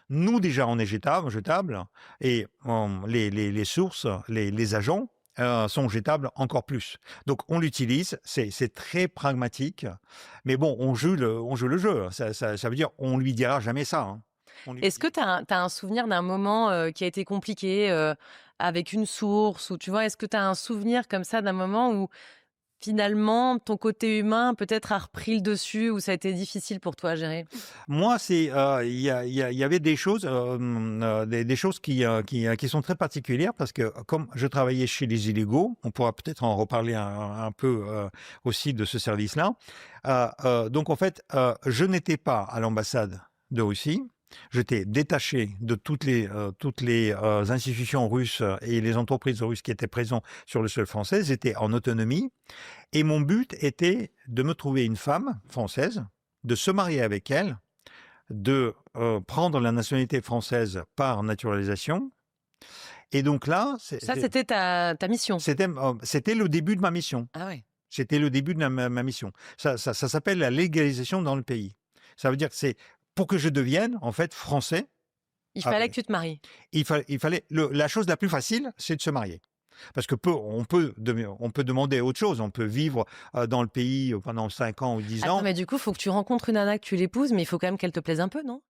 Nous, déjà, on est jetable et les sources, les agents, sont jetables encore plus. Donc on l'utilise, c'est très pragmatique, mais bon, on joue le jeu, hein. Ça veut dire on lui dira jamais ça, hein. On lui Est-ce que tu as un souvenir d'un moment, qui a été compliqué, avec une source ou tu vois? Est-ce que tu as un souvenir comme ça d'un moment où finalement ton côté humain peut-être a repris le dessus, où ça a été difficile pour toi à gérer? Moi, il y avait des choses, des choses qui sont très particulières parce que comme je travaillais chez les illégaux, on pourra peut-être en reparler un peu, aussi de ce service-là. Donc en fait, je n'étais pas à l'ambassade de Russie. J'étais détaché de toutes les institutions russes et les entreprises russes qui étaient présentes sur le sol français. J'étais en autonomie et mon but était de me trouver une femme française, de se marier avec elle, de, prendre la nationalité française par naturalisation et donc là, Ça, c'était ta mission? c'était le début de ma mission. Ah ouais. C'était le début de ma mission. Ça s'appelle la légalisation dans le pays. Ça veut dire que c'est pour que je devienne, en fait, français, Il ah, fallait que tu te maries? il fallait la chose la plus facile, c'est de se marier. Parce que on peut demander autre chose. On peut vivre, dans le pays, pendant 5 ans ou 10 Attends, ans. mais du coup, faut que tu rencontres une nana, que tu l'épouses, mais il faut quand même qu'elle te plaise un peu, non?